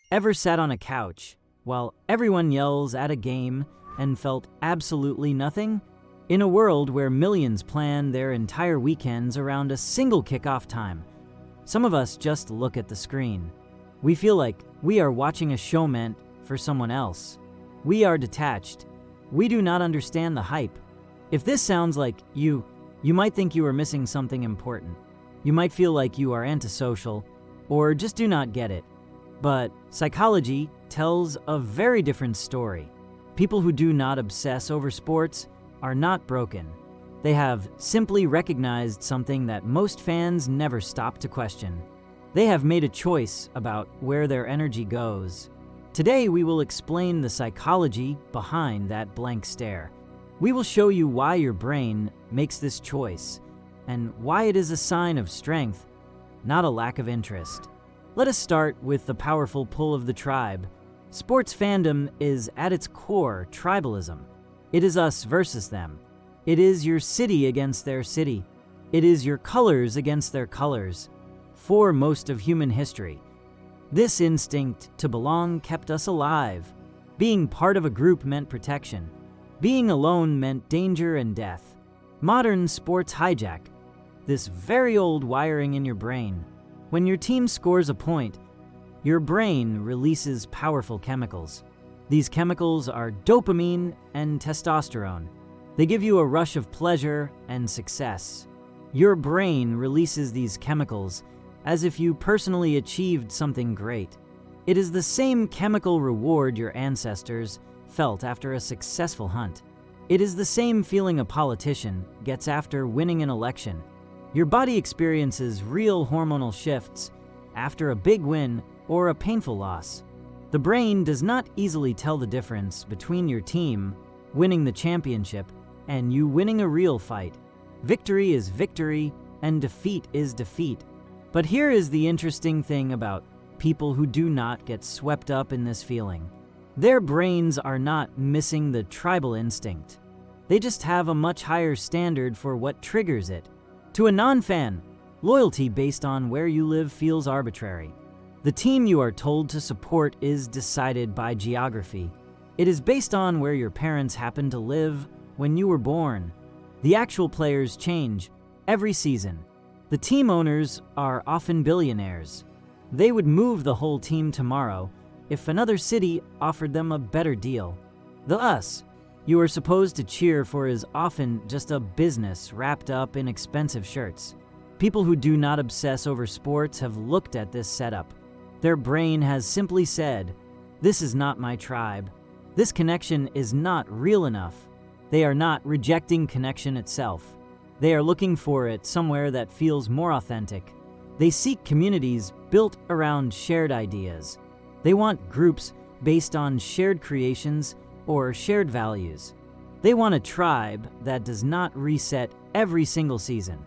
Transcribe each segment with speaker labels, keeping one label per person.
Speaker 1: Ever sat on a couch while everyone yells at a game and felt absolutely nothing? In a world where millions plan their entire weekends around a single kickoff time, some of us just look at the screen. We feel like we are watching a show meant for someone else. We are detached. We do not understand the hype. If this sounds like you might think you are missing something important. You might feel like you are antisocial or just do not get it. But psychology tells a very different story. People who do not obsess over sports are not broken. They have simply recognized something that most fans never stop to question. They have made a choice about where their energy goes. Today, we will explain the psychology behind that blank stare. We will show you why your brain makes this choice and why it is a sign of strength, not a lack of interest. Let us start with the powerful pull of the tribe. Sports fandom is at its core tribalism. It is us versus them. It is your city against their city. It is your colors against their colors. For most of human history, this instinct to belong kept us alive. Being part of a group meant protection. Being alone meant danger and death. Modern sports hijack this very old wiring in your brain. When your team scores a point, your brain releases powerful chemicals. These chemicals are dopamine and testosterone. They give you a rush of pleasure and success. Your brain releases these chemicals as if you personally achieved something great. It is the same chemical reward your ancestors felt after a successful hunt. It is the same feeling a politician gets after winning an election. Your body experiences real hormonal shifts after a big win or a painful loss. The brain does not easily tell the difference between your team winning the championship and you winning a real fight. Victory is victory and defeat is defeat. But here is the interesting thing about people who do not get swept up in this feeling. Their brains are not missing the tribal instinct. They just have a much higher standard for what triggers it. To a non-fan, loyalty based on where you live feels arbitrary. The team you are told to support is decided by geography. It is based on where your parents happened to live when you were born. The actual players change every season. The team owners are often billionaires. They would move the whole team tomorrow if another city offered them a better deal. The us you are supposed to cheer for is often just a business wrapped up in expensive shirts. People who do not obsess over sports have looked at this setup. Their brain has simply said, "This is not my tribe. This connection is not real enough." They are not rejecting connection itself. They are looking for it somewhere that feels more authentic. They seek communities built around shared ideas. They want groups based on shared creations or shared values. They want a tribe that does not reset every single season.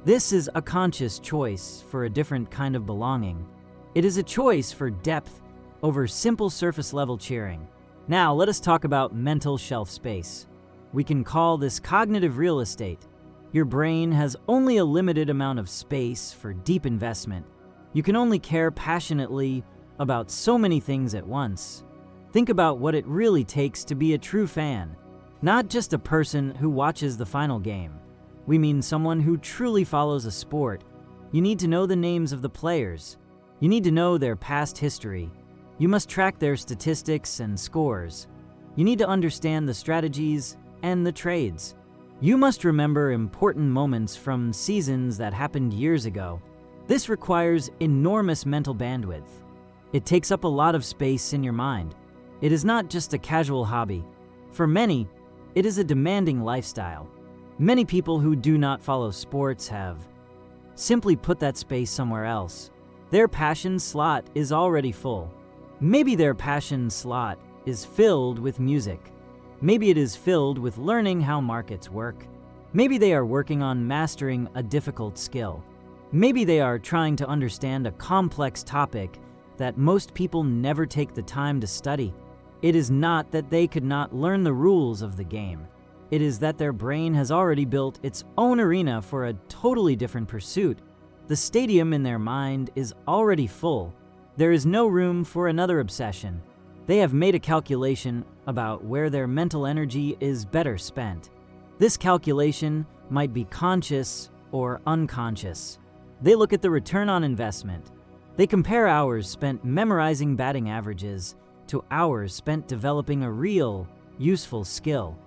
Speaker 1: This is a conscious choice for a different kind of belonging. It is a choice for depth over simple surface-level cheering. Now, let us talk about mental shelf space. We can call this cognitive real estate. Your brain has only a limited amount of space for deep investment. You can only care passionately about so many things at once. Think about what it really takes to be a true fan, not just a person who watches the final game. We mean someone who truly follows a sport. You need to know the names of the players. You need to know their past history. You must track their statistics and scores. You need to understand the strategies and the trades. You must remember important moments from seasons that happened years ago. This requires enormous mental bandwidth. It takes up a lot of space in your mind. It is not just a casual hobby. For many, it is a demanding lifestyle. Many people who do not follow sports have simply put that space somewhere else. Their passion slot is already full. Maybe their passion slot is filled with music. Maybe it is filled with learning how markets work. Maybe they are working on mastering a difficult skill. Maybe they are trying to understand a complex topic that most people never take the time to study. It is not that they could not learn the rules of the game. It is that their brain has already built its own arena for a totally different pursuit. The stadium in their mind is already full. There is no room for another obsession. They have made a calculation about where their mental energy is better spent. This calculation might be conscious or unconscious. They look at the return on investment. They compare hours spent memorizing batting averages to hours spent developing a real, useful skill.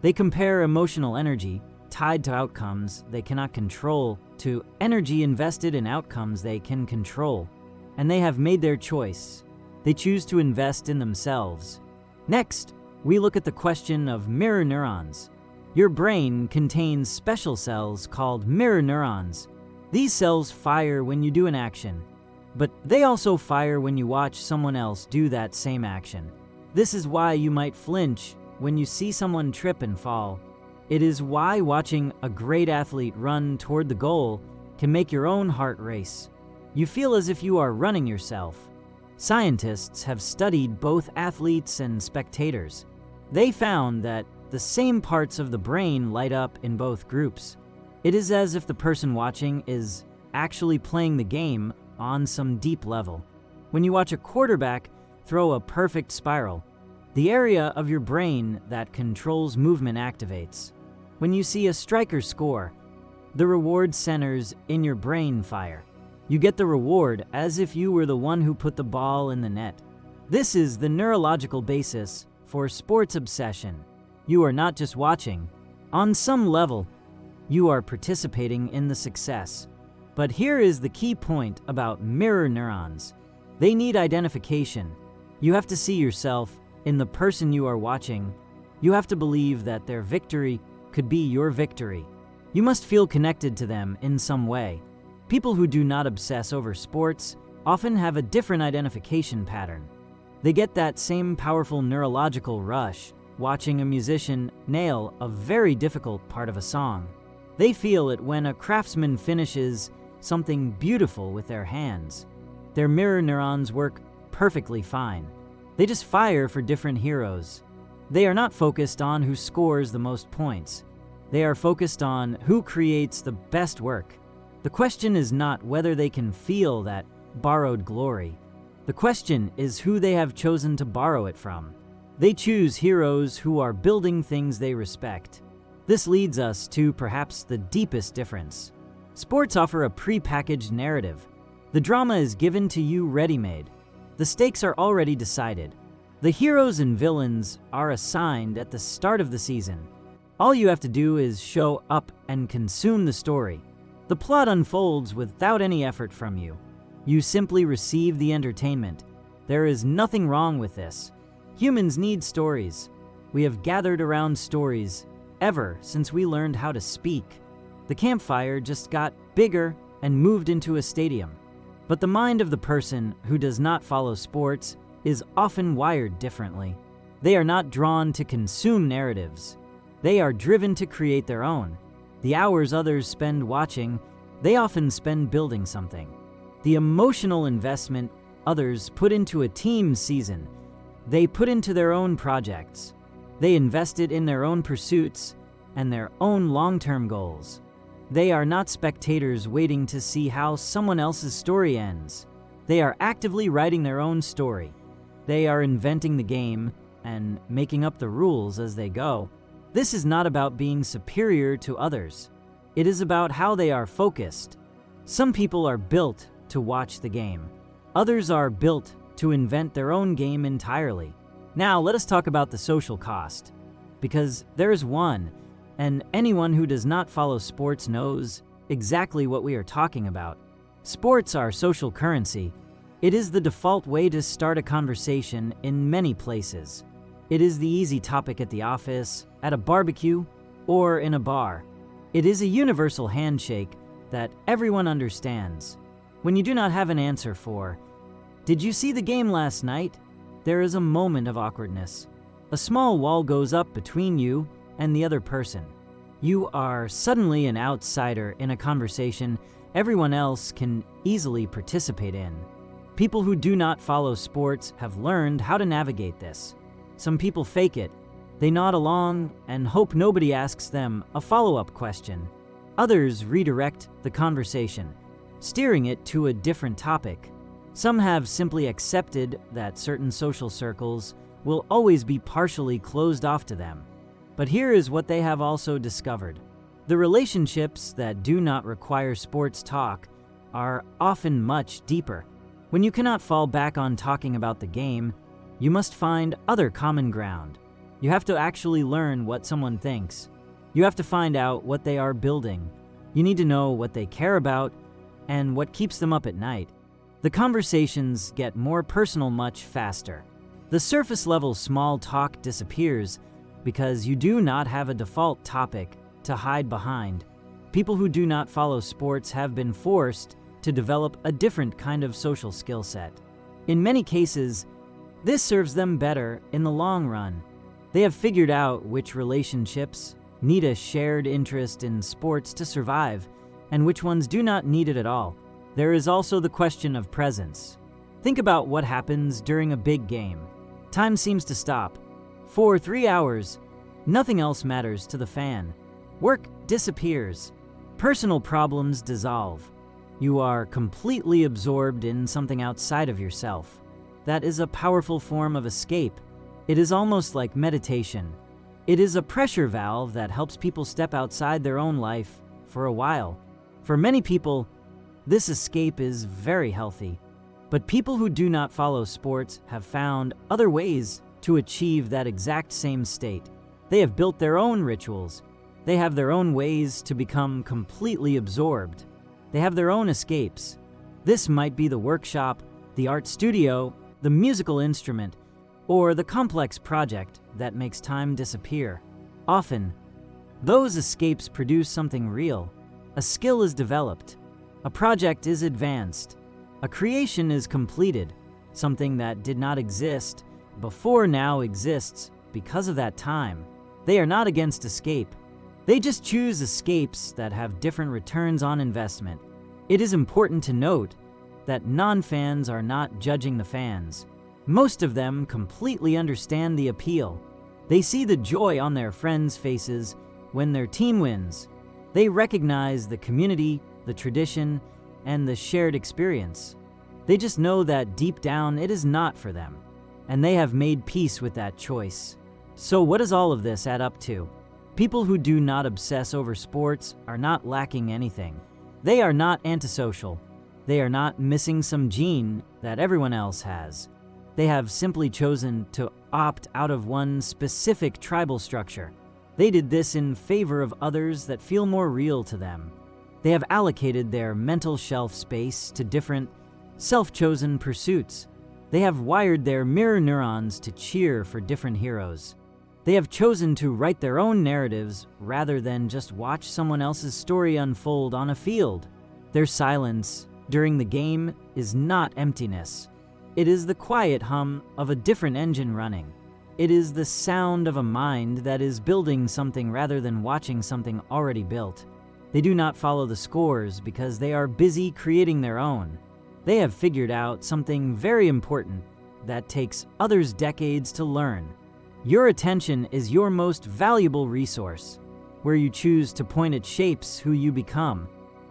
Speaker 1: They compare emotional energy tied to outcomes they cannot control to energy invested in outcomes they can control. And they have made their choice. They choose to invest in themselves. Next, we look at the question of mirror neurons. Your brain contains special cells called mirror neurons. These cells fire when you do an action, but they also fire when you watch someone else do that same action. This is why you might flinch when you see someone trip and fall. It is why watching a great athlete run toward the goal can make your own heart race. You feel as if you are running yourself. Scientists have studied both athletes and spectators. They found that the same parts of the brain light up in both groups. It is as if the person watching is actually playing the game on some deep level. When you watch a quarterback throw a perfect spiral, the area of your brain that controls movement activates. When you see a striker score, the reward centers in your brain fire. You get the reward as if you were the one who put the ball in the net. This is the neurological basis for sports obsession. You are not just watching. On some level, you are participating in the success. But here is the key point about mirror neurons. They need identification. You have to see yourself in the person you are watching. You have to believe that their victory could be your victory. You must feel connected to them in some way. People who do not obsess over sports often have a different identification pattern. They get that same powerful neurological rush watching a musician nail a very difficult part of a song. They feel it when a craftsman finishes something beautiful with their hands. Their mirror neurons work perfectly fine. They just fire for different heroes. They are not focused on who scores the most points. They are focused on who creates the best work. The question is not whether they can feel that borrowed glory. The question is who they have chosen to borrow it from. They choose heroes who are building things they respect. This leads us to perhaps the deepest difference. Sports offer a pre-packaged narrative. The drama is given to you ready-made. The stakes are already decided. The heroes and villains are assigned at the start of the season. All you have to do is show up and consume the story. The plot unfolds without any effort from you. You simply receive the entertainment. There is nothing wrong with this. Humans need stories. We have gathered around stories ever since we learned how to speak. The campfire just got bigger and moved into a stadium. But the mind of the person who does not follow sports is often wired differently. They are not drawn to consume narratives. They are driven to create their own. The hours others spend watching, they often spend building something. The emotional investment others put into a team season, they put into their own projects. They invested in their own pursuits and their own long-term goals. They are not spectators waiting to see how someone else's story ends. They are actively writing their own story. They are inventing the game and making up the rules as they go. This is not about being superior to others. It is about how they are focused. Some people are built to watch the game. Others are built to invent their own game entirely. Now, let us talk about the social cost. Because there is one, and anyone who does not follow sports knows exactly what we are talking about. Sports are social currency. It is the default way to start a conversation in many places. It is the easy topic at the office, at a barbecue, or in a bar. It is a universal handshake that everyone understands. When you do not have an answer for, "Did you see the game last night?" there is a moment of awkwardness. A small wall goes up between you and the other person. You are suddenly an outsider in a conversation everyone else can easily participate in. People who do not follow sports have learned how to navigate this. Some people fake it. They nod along and hope nobody asks them a follow-up question. Others redirect the conversation, steering it to a different topic. Some have simply accepted that certain social circles will always be partially closed off to them. But here is what they have also discovered. The relationships that do not require sports talk are often much deeper. When you cannot fall back on talking about the game, you must find other common ground. You have to actually learn what someone thinks. You have to find out what they are building. You need to know what they care about and what keeps them up at night. The conversations get more personal much faster. The surface-level small talk disappears because you do not have a default topic to hide behind. People who do not follow sports have been forced to develop a different kind of social skill set. In many cases, this serves them better in the long run. They have figured out which relationships need a shared interest in sports to survive, and which ones do not need it at all. There is also the question of presence. Think about what happens during a big game. Time seems to stop. For 3 hours, nothing else matters to the fan. Work disappears. Personal problems dissolve. You are completely absorbed in something outside of yourself. That is a powerful form of escape. It is almost like meditation. It is a pressure valve that helps people step outside their own life for a while. For many people, this escape is very healthy. But people who do not follow sports have found other ways to achieve that exact same state. They have built their own rituals. They have their own ways to become completely absorbed. They have their own escapes. This might be the workshop, the art studio, the musical instrument, or the complex project that makes time disappear. Often, those escapes produce something real. A skill is developed. A project is advanced. A creation is completed. Something that did not exist before now exists because of that time. They are not against escape. They just choose escapes that have different returns on investment. It is important to note that non-fans are not judging the fans. Most of them completely understand the appeal. They see the joy on their friends' faces when their team wins. They recognize the community, the tradition, and the shared experience. They just know that deep down it is not for them, and they have made peace with that choice. So what does all of this add up to? People who do not obsess over sports are not lacking anything. They are not antisocial. They are not missing some gene that everyone else has. They have simply chosen to opt out of one specific tribal structure. They did this in favor of others that feel more real to them. They have allocated their mental shelf space to different, self-chosen pursuits. They have wired their mirror neurons to cheer for different heroes. They have chosen to write their own narratives rather than just watch someone else's story unfold on a field. Their silence during the game is not emptiness. It is the quiet hum of a different engine running. It is the sound of a mind that is building something rather than watching something already built. They do not follow the scores because they are busy creating their own. They have figured out something very important that takes others decades to learn. Your attention is your most valuable resource. Where you choose to point it shapes who you become.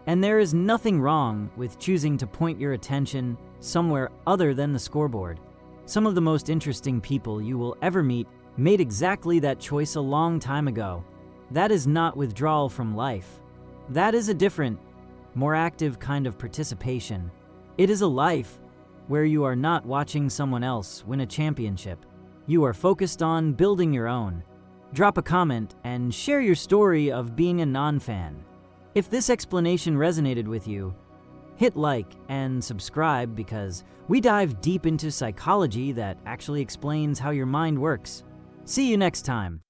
Speaker 1: And there is nothing wrong with choosing to point your attention somewhere other than the scoreboard. Some of the most interesting people you will ever meet made exactly that choice a long time ago. That is not withdrawal from life. That is a different, more active kind of participation. It is a life where you are not watching someone else win a championship. You are focused on building your own. Drop a comment and share your story of being a non-fan. If this explanation resonated with you, hit like and subscribe because we dive deep into psychology that actually explains how your mind works. See you next time.